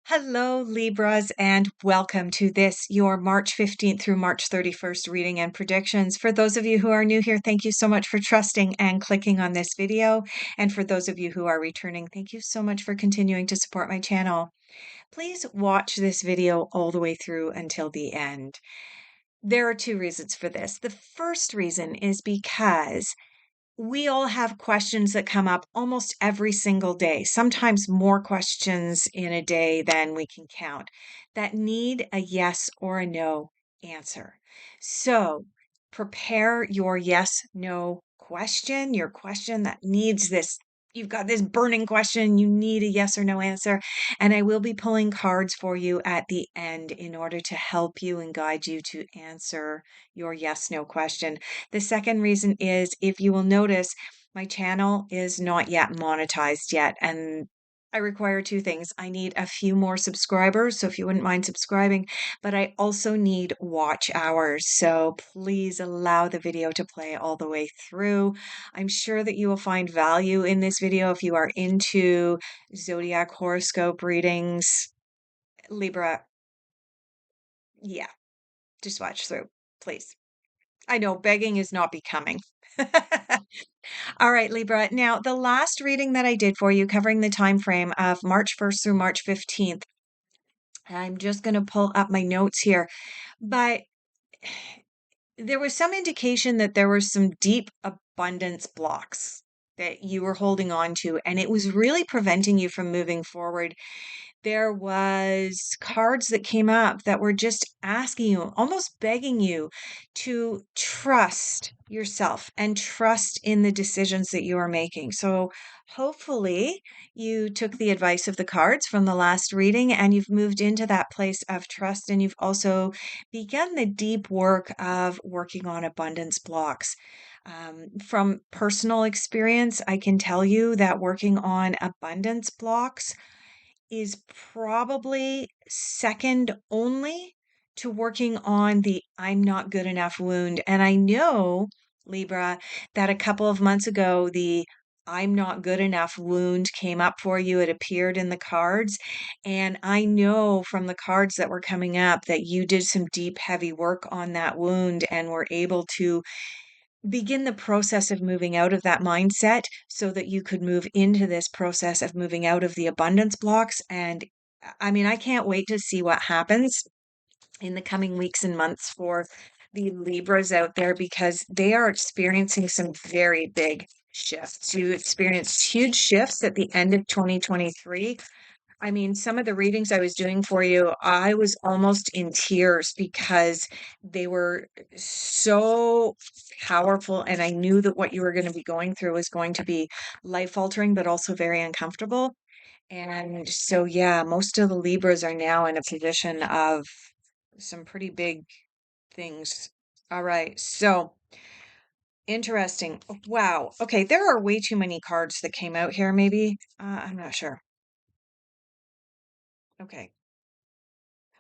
Hello, Libras, and welcome to this, your March 15th through March 31st reading and predictions. For those of you who are new here, thank you so much for trusting and clicking on this video. And for those of you who are returning, thank you so much for continuing to support my channel. Please watch this video all the way through until the end. There are two reasons for this. The first reason is because we all have questions that come up almost every single day, sometimes more questions in a day than we can count, that need a yes or a no answer. So prepare your yes, no question, your question that needs this. You've got this burning question, you need a yes or no answer. And I will be pulling cards for you at the end in order to help you and guide you to answer your yes, no question. The second reason is, if you will notice, my channel is not yet monetized yet, and I require two things. I need a few more subscribers, so if you wouldn't mind subscribing, but I also need watch hours, so please allow the video to play all the way through. I'm sure that you will find value in this video if you are into zodiac horoscope readings. Libra, yeah, just watch through, please. I know begging is not becoming. All right, Libra. Now, the last reading that I did for you, covering the time frame of March 1st through March 15th, I'm just going to pull up my notes here, but there was some indication that there were some deep abundance blocks that you were holding on to, and it was really preventing you from moving forward. There was cards that came up that were just asking you, almost begging you to trust yourself and trust in the decisions that you are making. So hopefully you took the advice of the cards from the last reading and you've moved into that place of trust, and you've also begun the deep work of working on abundance blocks. From personal experience, I can tell you that working on abundance blocks is probably second only to working on the I'm not good enough wound. And I know, Libra, that a couple of months ago, the I'm not good enough wound came up for you. It appeared in the cards. And I know from the cards that were coming up that you did some deep, heavy work on that wound and were able to begin the process of moving out of that mindset so that you could move into this process of moving out of the abundance blocks. And I mean, I can't wait to see what happens in the coming weeks and months for the Libras out there, because they are experiencing some very big shifts. You experienced huge shifts at the end of 2023. I mean, some of the readings I was doing for you, I was almost in tears because they were so powerful. And I knew that what you were going to be going through was going to be life altering, but also very uncomfortable. And so, yeah, most of the Libras are now in a position of some pretty big things. All right. So interesting. Wow. Okay. There are way too many cards that came out here, maybe. I'm not sure. Okay.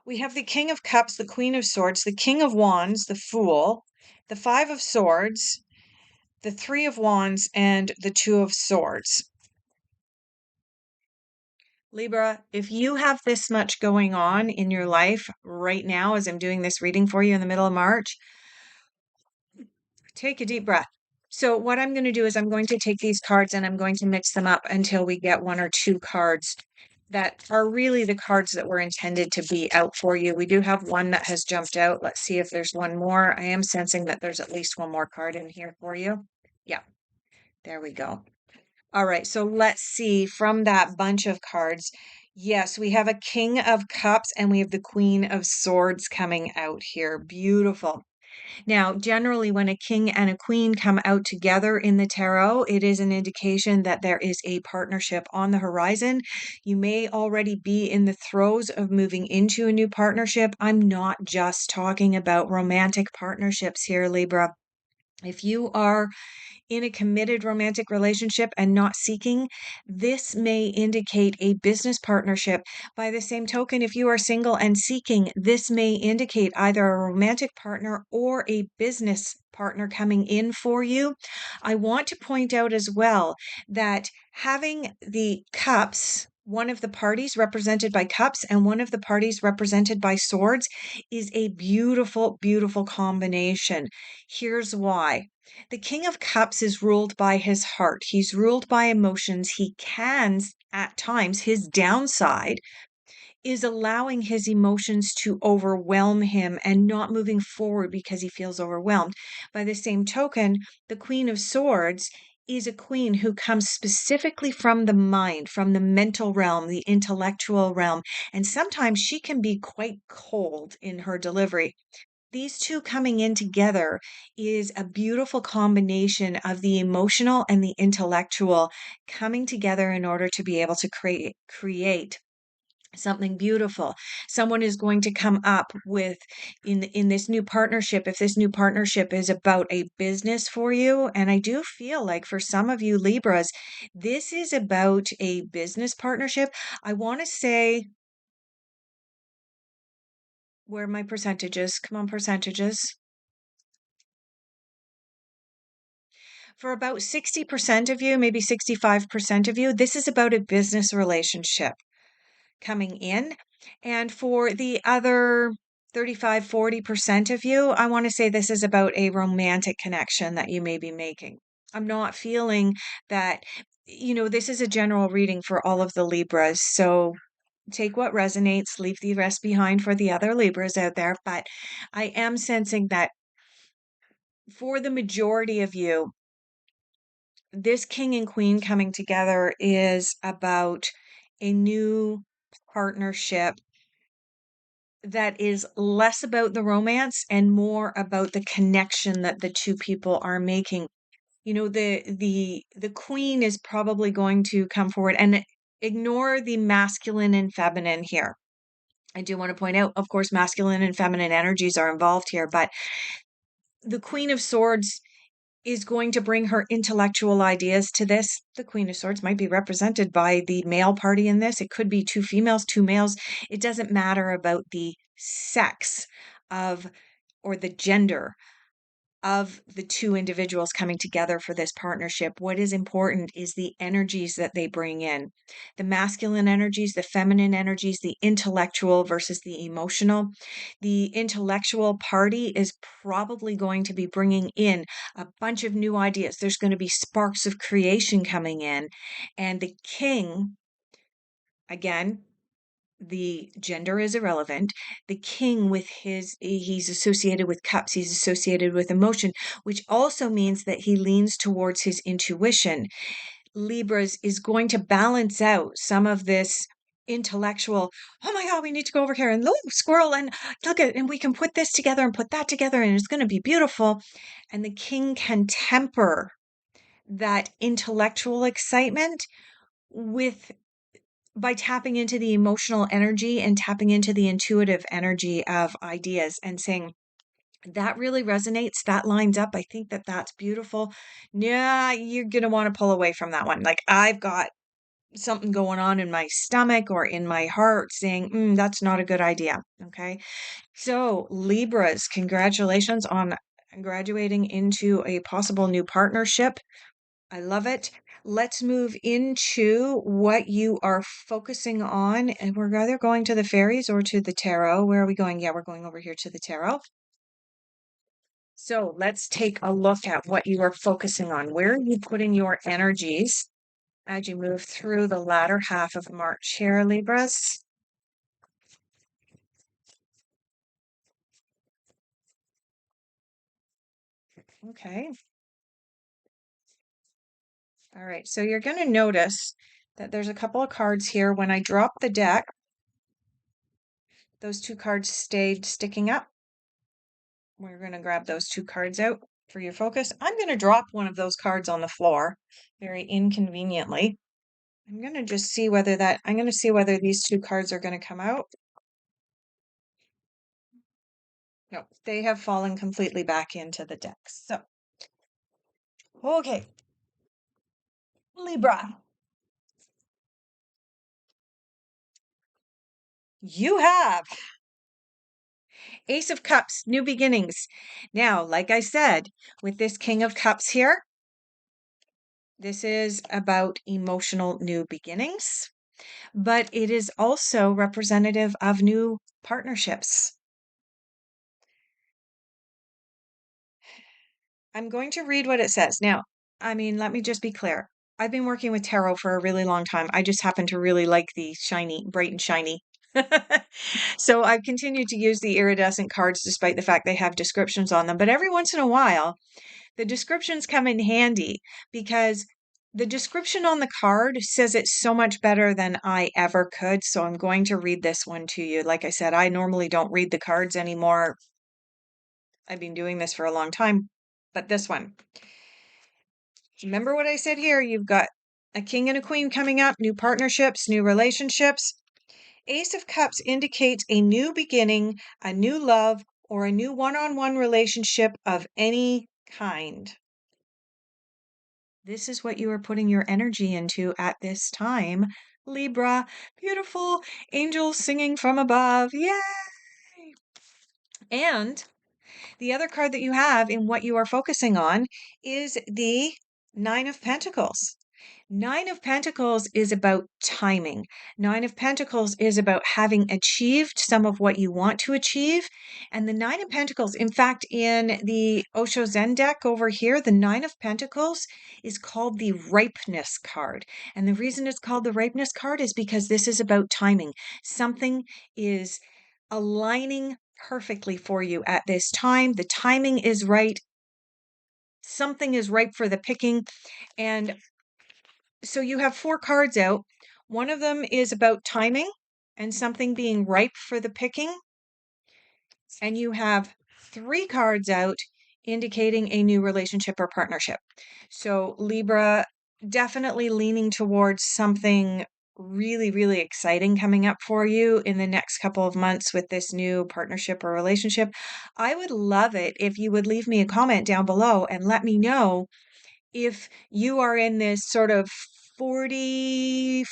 We have the King of Cups, the Queen of Swords, the King of Wands, the Fool, the Five of Swords, the Three of Wands, and the Two of Swords. Libra, if you have this much going on in your life right now, as I'm doing this reading for you in the middle of March, take a deep breath. So what I'm going to do is I'm going to take these cards and I'm going to mix them up until we get one or two cards that are really the cards that were intended to be out for you. We do have one that has jumped out. Let's see if there's one more. I am sensing that there's at least one more card in here for you. Yeah, there we go. All right, so let's see from that bunch of cards. Yes, we have a King of Cups and we have the Queen of Swords coming out here. Beautiful. Now, generally, when a king and a queen come out together in the tarot, it is an indication that there is a partnership on the horizon. You may already be in the throes of moving into a new partnership. I'm not just talking about romantic partnerships here, Libra. If you are in a committed romantic relationship and not seeking, this may indicate a business partnership. By the same token, if you are single and seeking, this may indicate either a romantic partner or a business partner coming in for you. I want to point out as well that having the cups, one of the parties represented by cups and one of the parties represented by swords is a beautiful, beautiful combination. Here's why. The King of Cups is ruled by his heart. He's ruled by emotions. He can, at times, his downside is allowing his emotions to overwhelm him and not moving forward because he feels overwhelmed. By the same token, the Queen of Swords is a queen who comes specifically from the mind, from the mental realm, the intellectual realm, and sometimes she can be quite cold in her delivery. These two coming in together is a beautiful combination of the emotional and the intellectual coming together in order to be able to create something beautiful. Someone is going to come up with in this new partnership, if this new partnership is about a business for you, and I do feel like for some of you Libras, this is about a business partnership. I want to say, where are my percentages? Come on, percentages. For about 60% of you, maybe 65% of you, this is about a business relationship coming in. And for the other 35-40% of you, I want to say this is about a romantic connection that you may be making. I'm not feeling that, this is a general reading for all of the Libras. So take what resonates, leave the rest behind for the other Libras out there. But I am sensing that for the majority of you, this king and queen coming together is about a new partnership that is less about the romance and more about the connection that the two people are making. The queen is probably going to come forward and ignore the masculine and feminine here. I do want to point out, of course, masculine and feminine energies are involved here, but the Queen of Swords is going to bring her intellectual ideas to this. The Queen of Swords might be represented by the male party in this. It could be two females, two males. It doesn't matter about the sex of or the gender of the two individuals coming together for this partnership. What is important is the energies that they bring in, the masculine energies, the feminine energies, the intellectual versus the emotional. The intellectual party is probably going to be bringing in a bunch of new ideas. There's going to be sparks of creation coming in. And the king, again, the gender is irrelevant. The king he's associated with cups, he's associated with emotion, which also means that he leans towards his intuition. Libras is going to balance out some of this intellectual, oh my God, we need to go over here and look, squirrel, and look at, and we can put this together and put that together, and it's going to be beautiful. And the king can temper that intellectual excitement with by tapping into the emotional energy and tapping into the intuitive energy of ideas and saying, that really resonates. That lines up. I think that that's beautiful. Yeah, you're going to want to pull away from that one. Like I've got something going on in my stomach or in my heart saying, that's not a good idea. Okay. So, Libras, congratulations on graduating into a possible new partnership. I love it. Let's move into what you are focusing on. And we're either going to the fairies or to the tarot. Where are we going? Yeah, we're going over here to the tarot. So let's take a look at what you are focusing on. Where are you putting your energies as you move through the latter half of March here, Libras? Okay. All right. So you're going to notice that there's a couple of cards here. When I drop the deck, those two cards stayed sticking up. We're going to grab those two cards out for your focus. I'm going to drop one of those cards on the floor very inconveniently. I'm going to just see I'm going to see whether these two cards are going to come out. No, they have fallen completely back into the deck. So, okay. Libra, you have Ace of Cups, new beginnings. Now, like I said, with this King of Cups here, this is about emotional new beginnings. but it is also representative of new partnerships. I'm going to read what it says. Now, I mean, let me just be clear. I've been working with tarot for a really long time. I just happen to really like the shiny, bright and shiny. So I've continued to use the iridescent cards despite the fact they have descriptions on them. But every once in a while, the descriptions come in handy because the description on the card says it so much better than I ever could. So I'm going to read this one to you. Like I said, I normally don't read the cards anymore. I've been doing this for a long time, but this one. Remember what I said here? You've got a king and a queen coming up, new partnerships, new relationships. Ace of Cups indicates a new beginning, a new love, or a new one-on-one relationship of any kind. This is what you are putting your energy into at this time, Libra. Beautiful angels singing from above. Yay! And the other card that you have in what you are focusing on is the Nine of Pentacles. Nine of Pentacles is about timing. Nine of Pentacles is about having achieved some of what you want to achieve. And the Nine of Pentacles, in fact, in the Osho Zen deck over here, the Nine of Pentacles is called the ripeness card. And the reason it's called the ripeness card is because this is about timing. Something is aligning perfectly for you at this time. The timing is right. Something is ripe for the picking. And so you have 4 cards out. One of them is about timing and something being ripe for the picking. And you have 3 cards out indicating a new relationship or partnership. So Libra, definitely leaning towards something really, really exciting coming up for you in the next couple of months with this new partnership or relationship. I would love it if you would leave me a comment down below and let me know if you are in this sort of 40%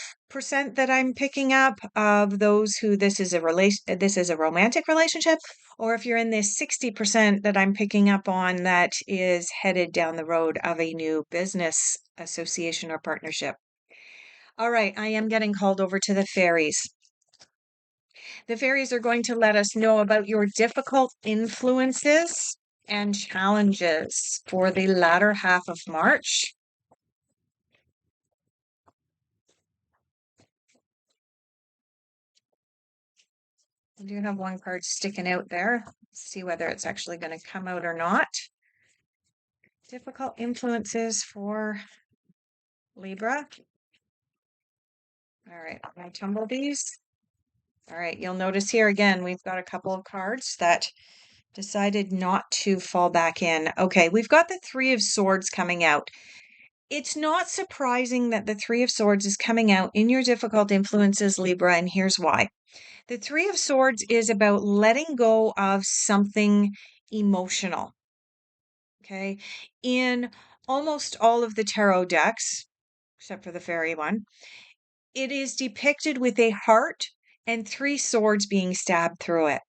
that I'm picking up of those who this is a romantic relationship, or if you're in this 60% that I'm picking up on that is headed down the road of a new business association or partnership. All right, I am getting called over to the fairies. The fairies are going to let us know about your difficult influences and challenges for the latter half of March. I do have one card sticking out there. Let's see whether it's actually going to come out or not. Difficult influences for Libra. All right, I'm going to tumble these. All right, you'll notice here again, we've got a couple of cards that decided not to fall back in. Okay, we've got the Three of Swords coming out. It's not surprising that the Three of Swords is coming out in your difficult influences, Libra, and here's why. The Three of Swords is about letting go of something emotional. Okay. In almost all of the tarot decks, except for the fairy one, it is depicted with a heart and 3 swords being stabbed through it.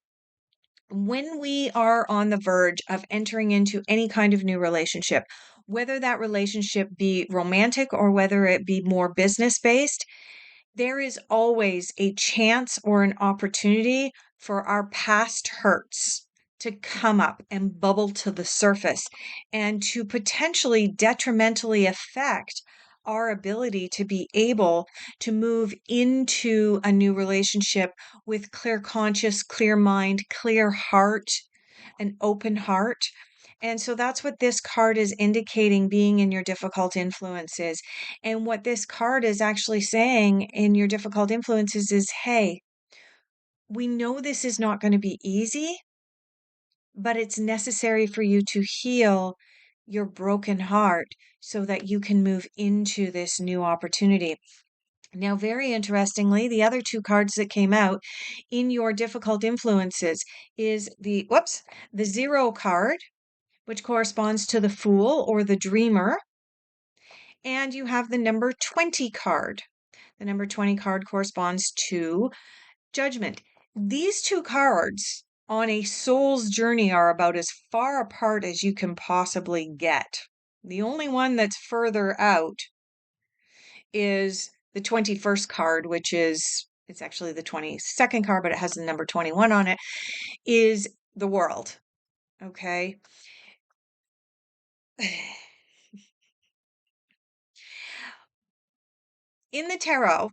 When we are on the verge of entering into any kind of new relationship, whether that relationship be romantic or whether it be more business based, there is always a chance or an opportunity for our past hurts to come up and bubble to the surface and to potentially detrimentally affect our ability to be able to move into a new relationship with clear conscience, clear mind, clear heart, an open heart. And so that's what this card is indicating being in your difficult influences. And what this card is actually saying in your difficult influences is, hey, we know this is not going to be easy, but it's necessary for you to heal your broken heart so that you can move into this new opportunity. Now, very interestingly, the other 2 cards that came out in your difficult influences is the 0 card, which corresponds to the Fool or the Dreamer. And you have the number 20 card. The number 20 card corresponds to Judgment. These 2 cards on a soul's journey are about as far apart as you can possibly get. The only one that's further out is the 21st card, which is, it's actually the 22nd card, but it has the number 21 on it, is the World. Okay. In the tarot,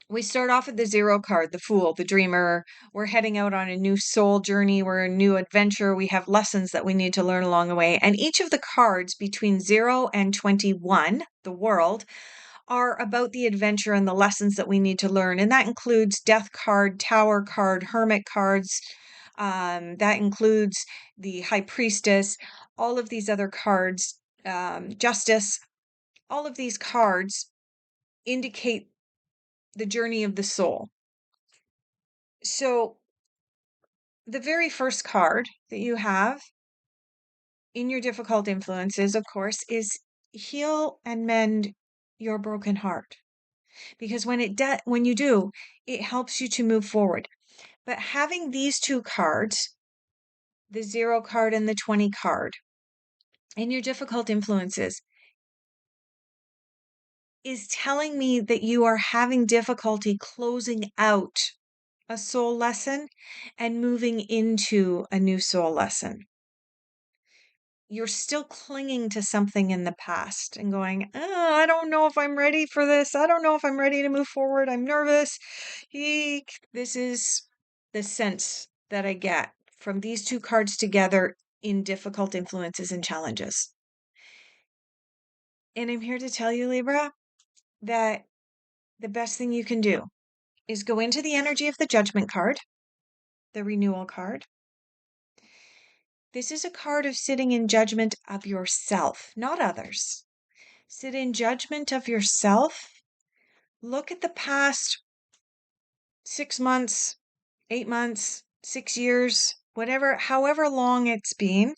we start off with the 0 card, the Fool, the Dreamer. We're heading out on a new soul journey. We're a new adventure. We have lessons that we need to learn along the way. And each of the cards between 0 and 21, the World, are about the adventure and the lessons that we need to learn. And that includes Death card, Tower card, Hermit cards. That includes the High Priestess, all of these other cards, Justice. All of these cards indicate the journey of the soul. So the very first card that you have in your difficult influences, of course, is heal and mend your broken heart. Because when you do, it helps you to move forward. But having these two cards, the 0 card and the 20 card, in your difficult influences, is telling me that you are having difficulty closing out a soul lesson and moving into a new soul lesson. You're still clinging to something in the past and going, I don't know if I'm ready for this. I don't know if I'm ready to move forward. I'm nervous. Eek. This is the sense that I get from these two cards together in difficult influences and challenges. And I'm here to tell you, Libra, that the best thing you can do is go into the energy of the Judgment card, the renewal card. This is a card of sitting in judgment of yourself, not others. Sit in judgment of yourself. Look at the past 6 months, 8 months, 6 years, however long it's been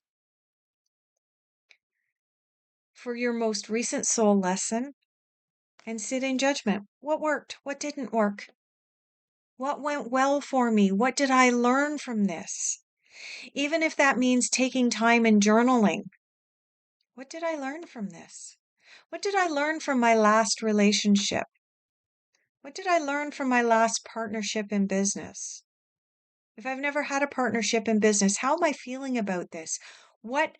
for your most recent soul lesson, and sit in judgment. What worked? What didn't work? What went well for me? What did I learn from this? Even if that means taking time and journaling. What did I learn from this? What did I learn from my last relationship? What did I learn from my last partnership in business? If I've never had a partnership in business, how am I feeling about this? What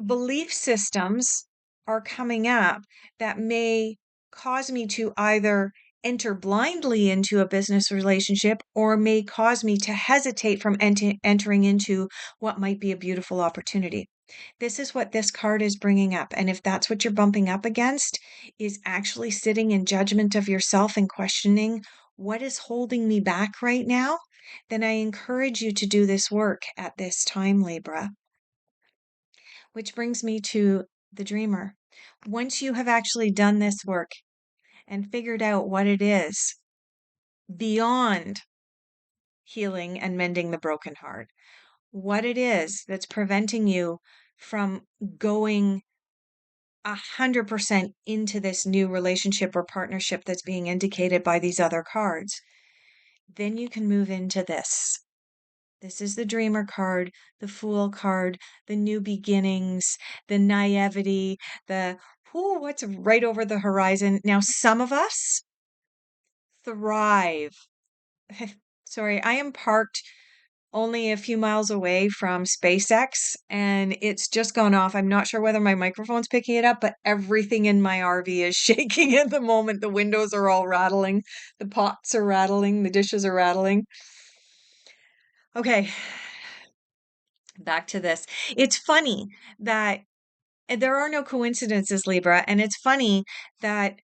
belief systems are coming up that may cause me to either enter blindly into a business relationship or may cause me to hesitate from entering into what might be a beautiful opportunity? This is what this card is bringing up. And if that's what you're bumping up against, is actually sitting in judgment of yourself and questioning what is holding me back right now, then I encourage you to do this work at this time, Libra. Which brings me to the dreamer. Once you have actually done this work and figured out what it is beyond healing and mending the broken heart, what it is that's preventing you from going 100% into this new relationship or partnership that's being indicated by these other cards, then you can move into this. This is the Dreamer card, the Fool card, the new beginnings, the naivety, what's right over the horizon. Now, some of us thrive. Sorry, I am parked only a few miles away from SpaceX and it's just gone off. I'm not sure whether my microphone's picking it up, but everything in my RV is shaking at the moment. The windows are all rattling, the pots are rattling, the dishes are rattling. Okay, back to this. It's funny that there are no coincidences, Libra, and it's funny that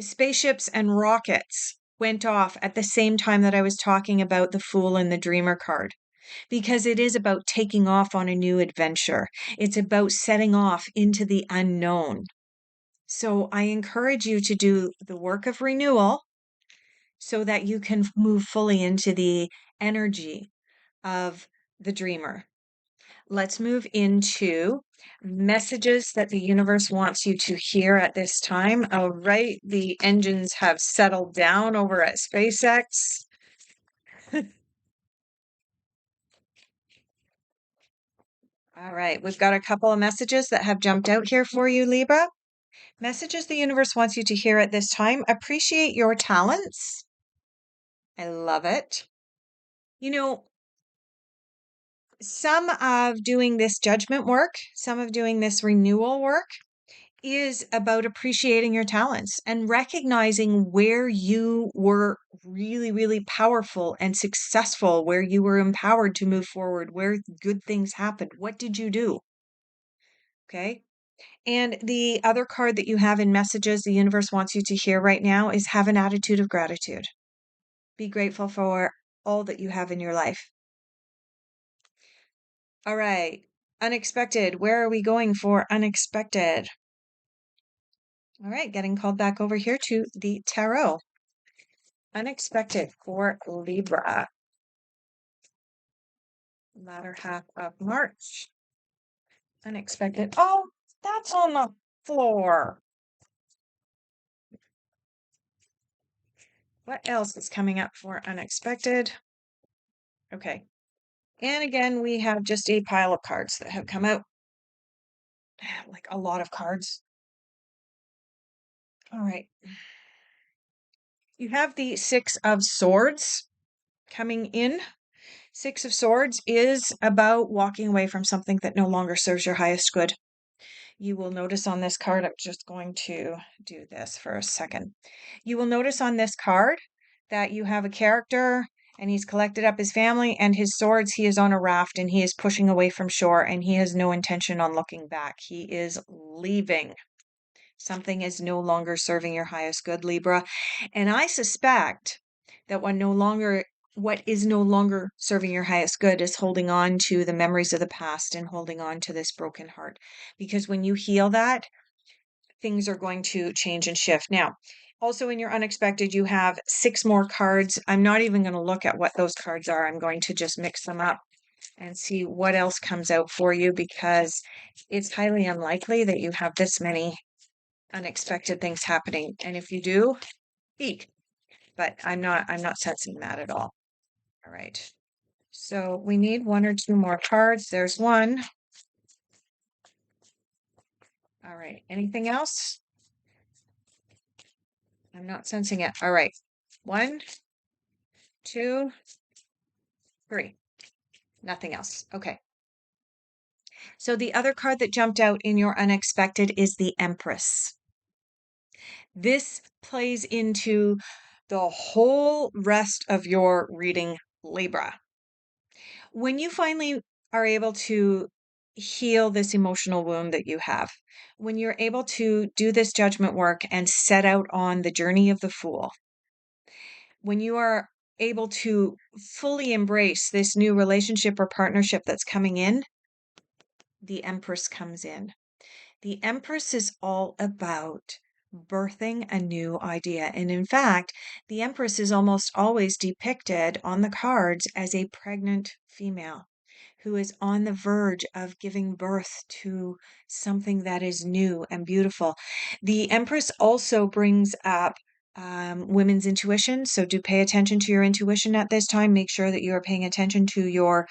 spaceships and rockets went off at the same time that I was talking about the Fool and the Dreamer card. Because it is about taking off on a new adventure. It's about setting off into the unknown. So I encourage you to do the work of renewal so that you can move fully into the energy of the dreamer. Let's move into messages that the universe wants you to hear at this time. All right, the engines have settled down over at SpaceX. All right, we've got a couple of messages that have jumped out here for you, Libra. Messages the universe wants you to hear at this time. Appreciate your talents. I love it. You know, some of doing this judgment work, some of doing this renewal work is about appreciating your talents and recognizing where you were really, really powerful and successful, where you were empowered to move forward, where good things happened. What did you do? Okay. And the other card that you have in messages the universe wants you to hear right now is have an attitude of gratitude. Be grateful for all that you have in your life. All right. Unexpected. Where are we going for unexpected? All right. Getting called back over here to the tarot. Unexpected for Libra. Latter half of March. Unexpected. Oh, that's on the floor. What else is coming up for unexpected? Okay. And again, we have just a pile of cards that have come out. Like a lot of cards. All right. You have the Six of Swords coming in. Six of Swords is about walking away from something that no longer serves your highest good. You will notice on this card, I'm just going to do this for a second. You will notice on this card that you have a character and he's collected up his family and his swords. He is on a raft and he is pushing away from shore and he has no intention on looking back. He is leaving. Something is no longer serving your highest good, Libra. And I suspect that what is no longer serving your highest good is holding on to the memories of the past and holding on to this broken heart. Because when you heal that, things are going to change and shift. Now, also in your unexpected, you have 6 more cards. I'm not even going to look at what those cards are. I'm going to just mix them up and see what else comes out for you because it's highly unlikely that you have this many unexpected things happening. And if you do, eek. But I'm not sensing that at all. All right. So we need 1 or 2 more cards. There's one. All right. Anything else? I'm not sensing it. All right. 1, 2, 3. Nothing else. Okay. So the other card that jumped out in your unexpected is the Empress. This plays into the whole rest of your reading, Libra. When you finally are able to heal this emotional wound that you have, when you're able to do this judgment work and set out on the journey of the Fool, when you are able to fully embrace this new relationship or partnership that's coming in, the Empress comes in. The Empress is all about birthing a new idea. And in fact, the Empress is almost always depicted on the cards as a pregnant female who is on the verge of giving birth to something that is new and beautiful. The Empress also brings up women's intuition. So do pay attention to your intuition at this time. Make sure that you are paying attention to your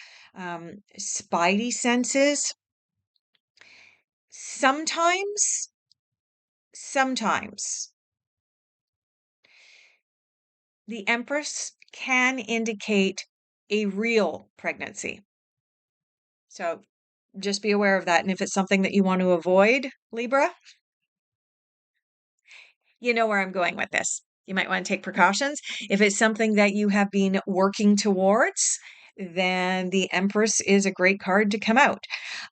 spidey senses. Sometimes the Empress can indicate a real pregnancy. So just be aware of that. And if it's something that you want to avoid, Libra, you know where I'm going with this. You might want to take precautions. If it's something that you have been working towards, then the Empress is a great card to come out.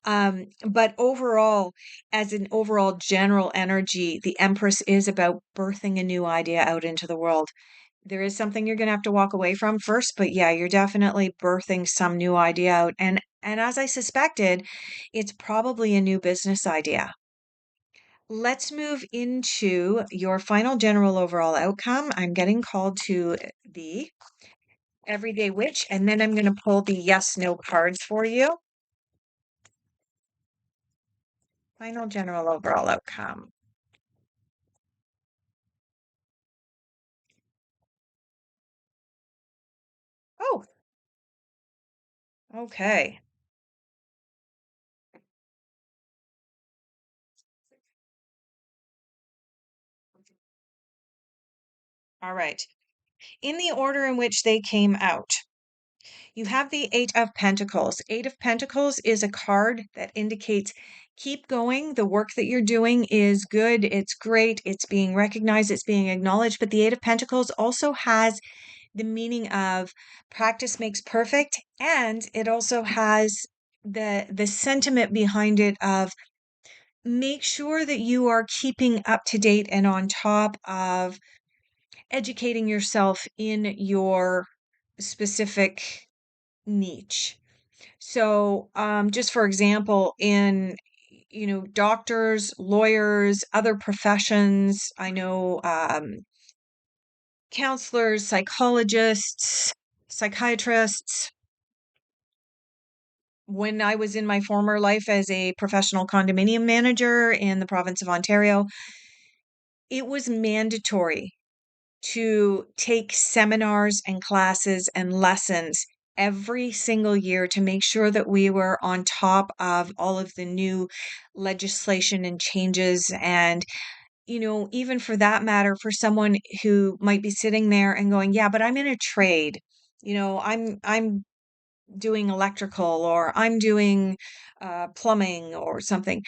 But overall, as an overall general energy, the Empress is about birthing a new idea out into the world. There is something you're going to have to walk away from first, but yeah, you're definitely birthing some new idea out. And as I suspected, it's probably a new business idea. Let's move into your final general overall outcome. I'm getting called to the Everyday Witch, and then I'm going to pull the yes, no cards for you. Final general overall outcome. Oh, okay. All right. In the order in which they came out, you have the Eight of Pentacles. Eight of Pentacles is a card that indicates keep going. The work that you're doing is good. It's great. It's being recognized. It's being acknowledged. But the Eight of Pentacles also has the meaning of practice makes perfect. And it also has the sentiment behind it of make sure that you are keeping up to date and on top of educating yourself in your specific niche. So, just for example, in doctors, lawyers, other professions, I know counselors, psychologists, psychiatrists. When I was in my former life as a professional condominium manager in the province of Ontario, it was mandatory to take seminars and classes and lessons every single year to make sure that we were on top of all of the new legislation and changes. And, even for that matter, for someone who might be sitting there and going, yeah, but I'm in a trade, I'm doing electrical or I'm doing plumbing or something.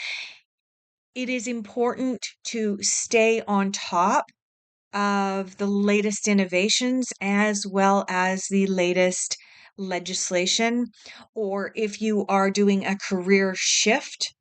It is important to stay on top of the latest innovations as well as the latest legislation. Or if you are doing a career shift,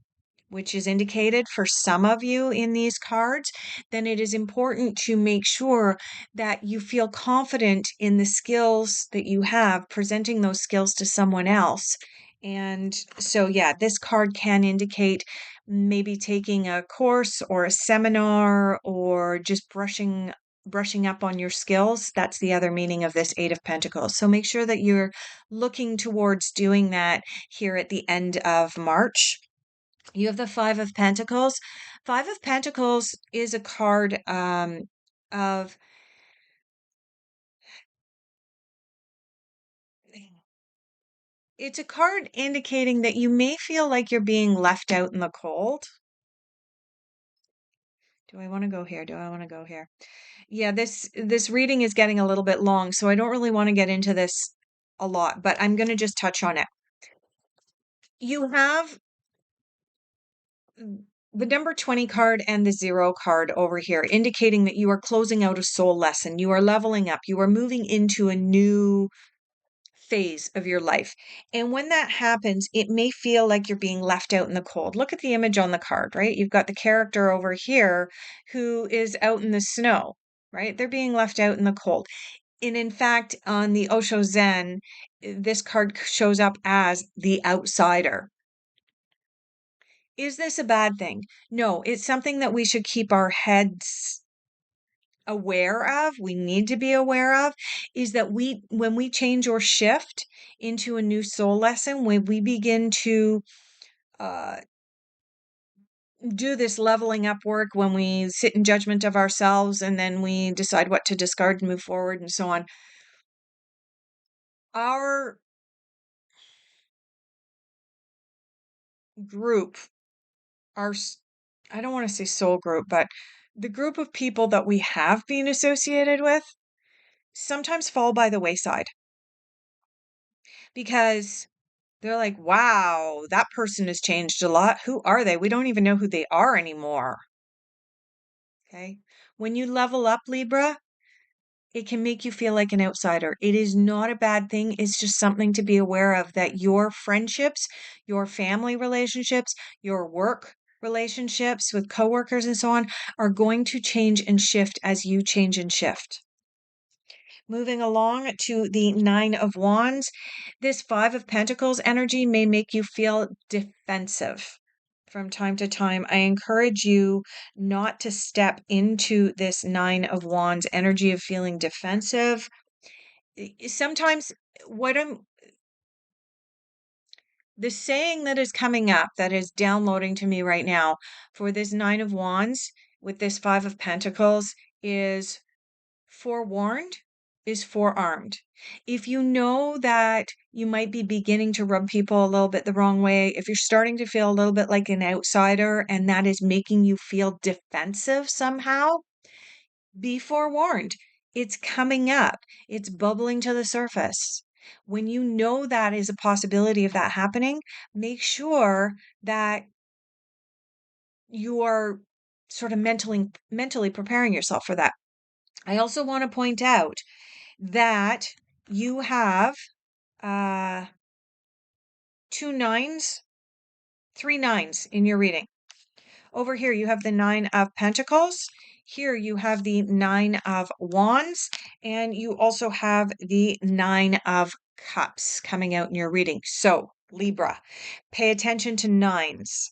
which is indicated for some of you in these cards, then it is important to make sure that you feel confident in the skills that you have, presenting those skills to someone else. And so, yeah, this card can indicate maybe taking a course or a seminar or just brushing up on your skills. That's the other meaning of this Eight of Pentacles. So make sure that you're looking towards doing that here at the end of March. You have the Five of Pentacles. Five of Pentacles is a card of it's a card indicating that you may feel like you're being left out in the cold. Do I want to go here? Do I want to go here? Yeah, this reading is getting a little bit long, so I don't really want to get into this a lot, but I'm going to just touch on it. You have the number 20 card and the 0 card over here, indicating that you are closing out a soul lesson. You are leveling up. You are moving into a new phase of your life. And when that happens, it may feel like you're being left out in the cold. Look at the image on the card, right? You've got the character over here who is out in the snow, right? They're being left out in the cold. And in fact, on the Osho Zen, this card shows up as the outsider. Is this a bad thing? No, it's something that we should keep our heads aware of, we need to be aware of, is that when we change or shift into a new soul lesson, when we begin to uh, do this leveling up work, when we sit in judgment of ourselves and then we decide what to discard and move forward and so on, our group, I don't want to say soul group, but the group of people that we have been associated with sometimes fall by the wayside because they're like, wow, that person has changed a lot. Who are they? We don't even know who they are anymore. Okay. When you level up, Libra, it can make you feel like an outsider. It is not a bad thing. It's just something to be aware of that your friendships, your family relationships, your work relationships with coworkers and so on are going to change and shift as you change and shift. Moving along to the Nine of Wands, this Five of Pentacles energy may make you feel defensive from time to time. I encourage you not to step into this Nine of Wands energy of feeling defensive. Sometimes what I'm the saying that is coming up that is downloading to me right now for this Nine of Wands with this Five of Pentacles is forewarned is forearmed. If you know that you might be beginning to rub people a little bit the wrong way, if you're starting to feel a little bit like an outsider and that is making you feel defensive somehow, be forewarned. It's coming up. It's bubbling to the surface. When you know that is a possibility of that happening, make sure that you are sort of mentally preparing yourself for that. I also want to point out that you have uh, three nines in your reading. Over here, you have the Nine of Pentacles. Here, you have the Nine of Wands. And you also have the Nine of Cups coming out in your reading. So, Libra, pay attention to nines.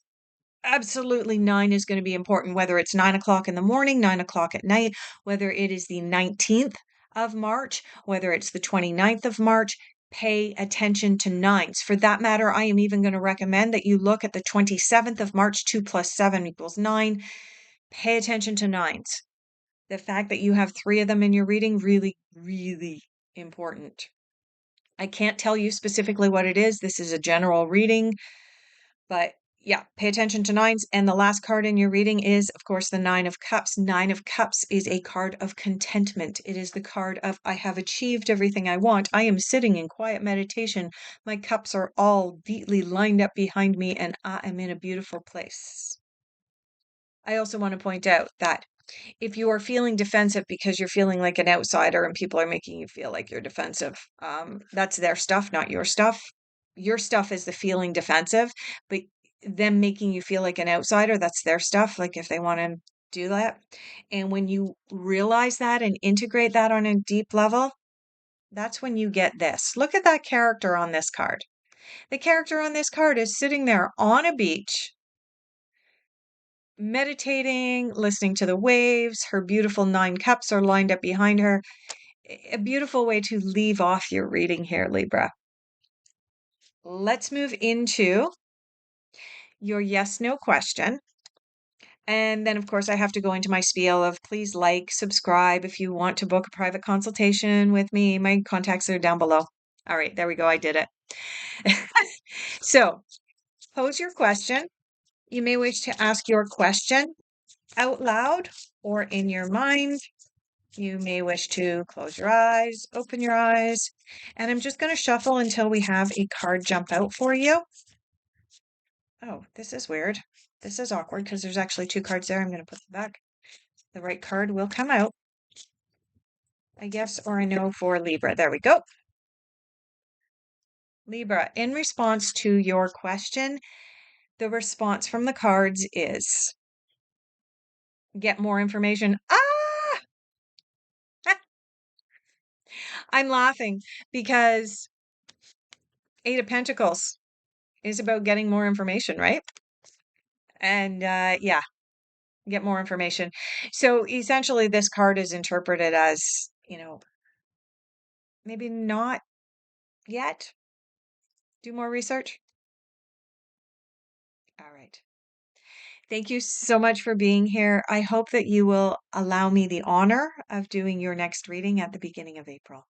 Absolutely, 9 is going to be important, whether it's 9 o'clock in the morning, 9 o'clock at night, whether it is the 19th of March, whether it's the 29th of March. Pay attention to nines. For that matter, I am even going to recommend that you look at the 27th of March, 2 plus 7 equals 9. Pay attention to nines. The fact that you have 3 of them in your reading, really, really important. I can't tell you specifically what it is. This is a general reading, but yeah, pay attention to nines. And the last card in your reading is, of course, the Nine of Cups. Nine of Cups is a card of contentment. It is the card of, I have achieved everything I want. I am sitting in quiet meditation. My cups are all neatly lined up behind me, and I am in a beautiful place. I also want to point out that if you are feeling defensive because you're feeling like an outsider and people are making you feel like you're defensive, that's their stuff, not your stuff. Your stuff is the feeling defensive, but them making you feel like an outsider, that's their stuff. Like if they want to do that. And when you realize that and integrate that on a deep level, that's when you get this. Look at that character on this card. The character on this card is sitting there on a beach, meditating, listening to the waves. Her beautiful 9 cups are lined up behind her. A beautiful way to leave off your reading here, Libra. Let's move into your yes/no question. And then, of course, I have to go into my spiel of please like, subscribe if you want to book a private consultation with me. My contacts are down below. All right, there we go. I did it. So, pose your question. You may wish to ask your question out loud or in your mind. You may wish to close your eyes, open your eyes, and I'm just going to shuffle until we have a card jump out for you. Oh, this is weird. This is awkward because there's actually 2 cards there. I'm going to put them back. The right card will come out. A yes or a no for Libra. There we go. Libra, in response to your question, the response from the cards is get more information. I'm laughing because 8 of Pentacles is about getting more information, right? And yeah, get more information. So essentially, this card is interpreted as, maybe not yet. Do more research. All right. Thank you so much for being here. I hope that you will allow me the honor of doing your next reading at the beginning of April.